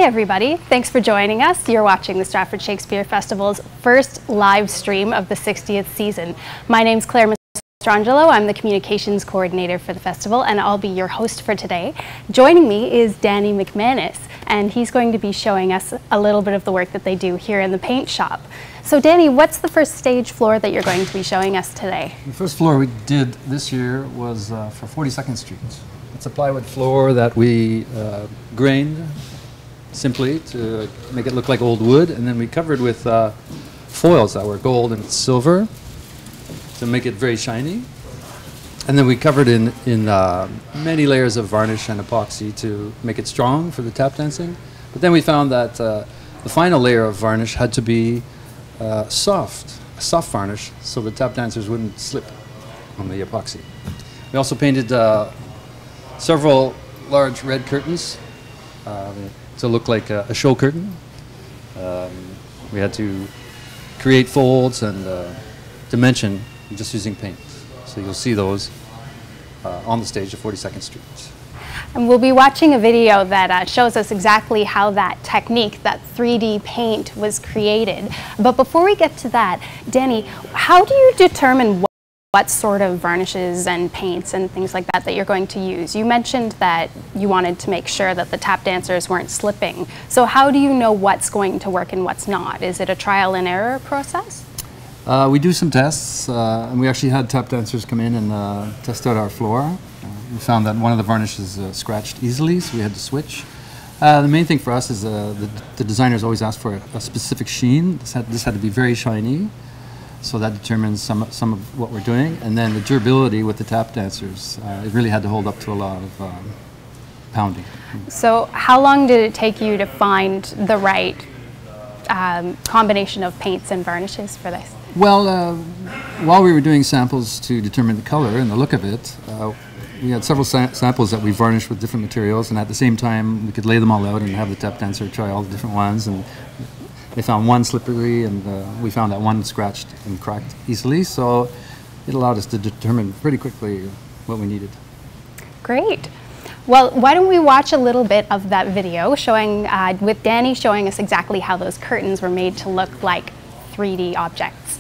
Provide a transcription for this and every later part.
Hi everybody, thanks for joining us. You're watching the Stratford Shakespeare Festival's first live stream of the 60th season. My name's Claire Mastrangelo. I'm the communications coordinator for the festival and I'll be your host for today. Joining me is Danny McManus and he's going to be showing us a little bit of the work that they do here in the paint shop. So Danny, what's the first stage floor that you're going to be showing us today? The first floor we did this year was for 42nd Street. It's a plywood floor that we grained simply to make it look like old wood, and then we covered with foils that were gold and silver to make it very shiny. And then we covered in many layers of varnish and epoxy to make it strong for the tap dancing. But then we found that the final layer of varnish had to be a soft varnish, so the tap dancers wouldn't slip on the epoxy. We also painted several large red curtains to look like a show curtain. We had to create folds and dimension just using paint. So you'll see those on the stage at 42nd Street. And we'll be watching a video that shows us exactly how that technique, that 3D paint, was created. But before we get to that, Danny, how do you determine what sort of varnishes and paints and things like that you're going to use? You mentioned that you wanted to make sure that the tap dancers weren't slipping. So how do you know what's going to work and what's not? Is it a trial and error process? We do some tests, and we actually had tap dancers come in and test out our floor. We found that one of the varnishes scratched easily, so we had to switch. The main thing for us is the designers always ask for a specific sheen. This had to be very shiny, so that determines some of what we're doing. And then the durability with the tap dancers, it really had to hold up to a lot of pounding. So how long did it take you to find the right combination of paints and varnishes for this? Well, while we were doing samples to determine the color and the look of it, we had several samples that we varnished with different materials, and at the same time we could lay them all out and have the tap dancer try all the different ones. And they found one slippery, and we found that one scratched and cracked easily, so it allowed us to determine pretty quickly what we needed. Great. Well, why don't we watch a little bit of that video showing, with Danny showing us exactly how those curtains were made to look like 3D objects.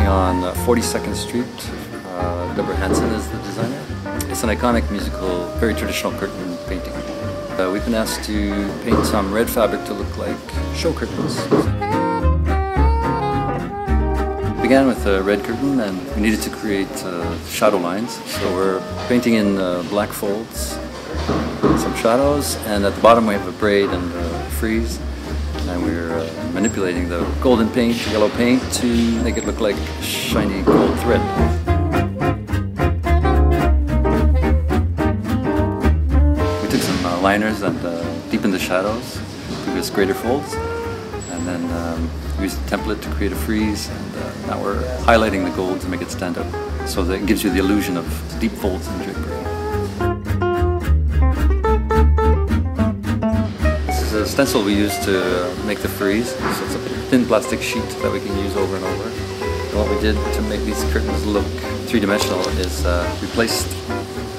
On 42nd Street, Deborah Hansen is the designer. It's an iconic musical, very traditional curtain painting. We've been asked to paint some red fabric to look like show curtains. We began with a red curtain and we needed to create shadow lines. So we're painting in black folds, some shadows, and at the bottom we have a braid and a frieze. And we're manipulating the golden paint, yellow paint, to make it look like shiny gold thread. We took some liners and deepened the shadows to give us greater folds, and then used the template to create a frieze, and now we're highlighting the gold to make it stand out, so that it gives you the illusion of deep folds and drapery. The stencil we use to make the frieze, so it's a thin plastic sheet that we can use over and over. And what we did to make these curtains look three-dimensional is we placed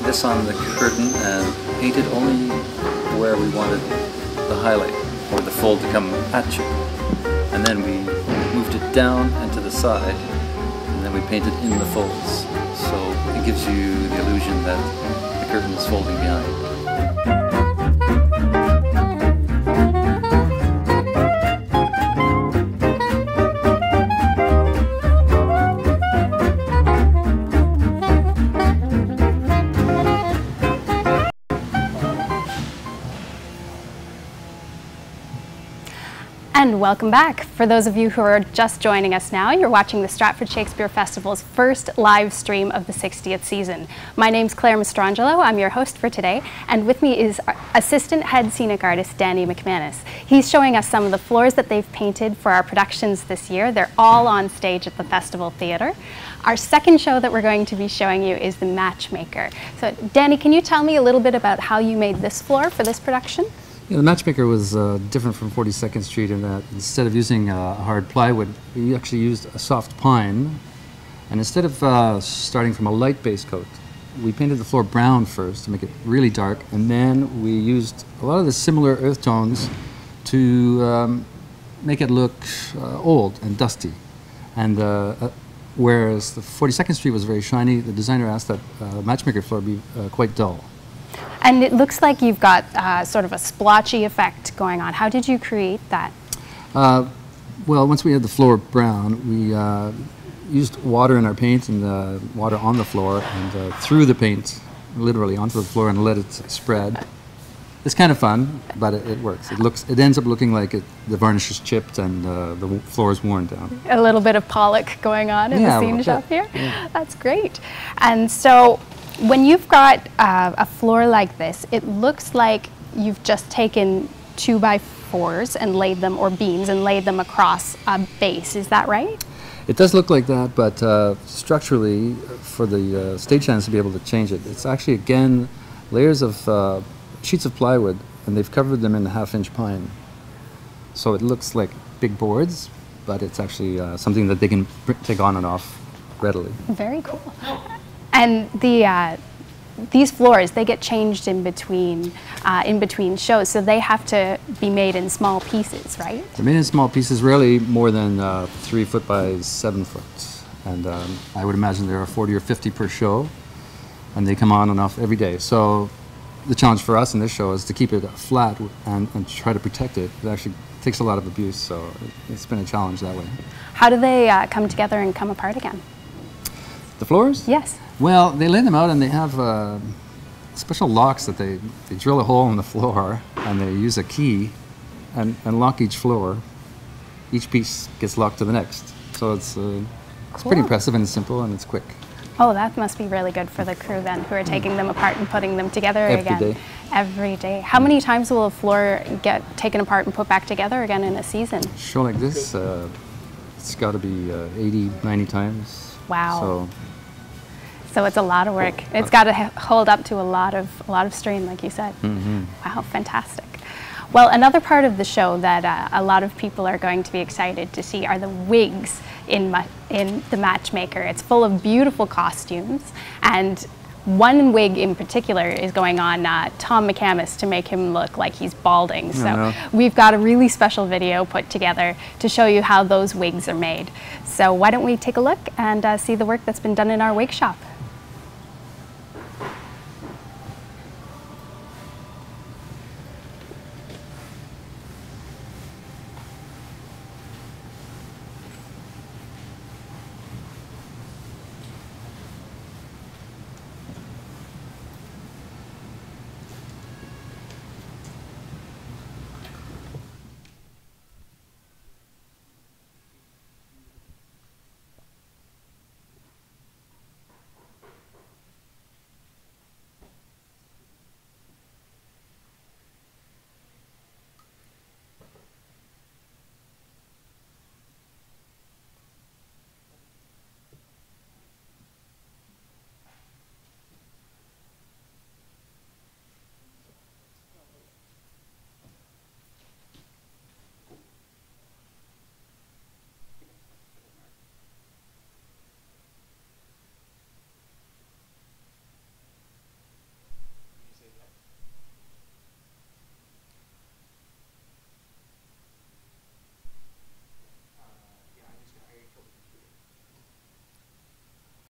this on the curtain and painted only where we wanted the highlight or the fold to come at you. And then we moved it down and to the side, and then we painted in the folds. So it gives you the illusion that the curtain is folding behind. And welcome back. For those of you who are just joining us now, you're watching the Stratford Shakespeare Festival's first live stream of the 60th season. My name's Claire Mastrangelo, I'm your host for today, and with me is Assistant Head Scenic Artist Danny McManus. He's showing us some of the floors that they've painted for our productions this year. They're all on stage at the Festival Theatre. Our second show that we're going to be showing you is the Matchmaker. So Danny, can you tell me a little bit about how you made this floor for this production? Yeah, the Matchmaker was different from 42nd Street in that instead of using hard plywood, we actually used a soft pine. And instead of starting from a light base coat, we painted the floor brown first to make it really dark, and then we used a lot of the similar earth tones to make it look old and dusty. And whereas the 42nd Street was very shiny, the designer asked that Matchmaker floor be quite dull. And it looks like you've got sort of a splotchy effect going on. How did you create that? Well, once we had the floor brown, we used water in our paint and water on the floor and threw the paint literally onto the floor and let it spread. It's kind of fun, but it works. It ends up looking like the varnish is chipped and the floor is worn down. A little bit of Pollock going on in the scene shop here. Yeah. That's great. And so, when you've got a floor like this, it looks like you've just taken 2x4s and laid them, or beams, and laid them across a base. Is that right? It does look like that, but structurally, for the stagehands to be able to change it, it's actually, again, layers of sheets of plywood, and they've covered them in 1/2-inch pine. So it looks like big boards, but it's actually something that they can take on and off readily. Very cool. And these floors, they get changed in between shows, so they have to be made in small pieces, right? They're made in small pieces, rarely more than 3 foot by 7 foot. And I would imagine there are 40 or 50 per show, and they come on and off every day. So the challenge for us in this show is to keep it flat and try to protect it. It actually takes a lot of abuse, so it's been a challenge that way. How do they come together and come apart again? The floors? Yes. Well, they lay them out and they have special locks that they drill a hole in the floor and they use a key and lock each floor. Each piece gets locked to the next. So it's pretty impressive, and it's simple and it's quick. Oh, that must be really good for the crew then, who are taking them apart and putting them together again. Every day. Every day. How many times will a floor get taken apart and put back together again in a season? A show like this, it's got to be 80, 90 times. Wow. So it's a lot of work. It's got to hold up to a lot of strain, like you said. Mm-hmm. Wow, fantastic. Well, another part of the show that a lot of people are going to be excited to see are the wigs in the Matchmaker. It's full of beautiful costumes, and one wig in particular is going on Tom McManus to make him look like he's balding. So we've got a really special video put together to show you how those wigs are made. So why don't we take a look and see the work that's been done in our wig shop.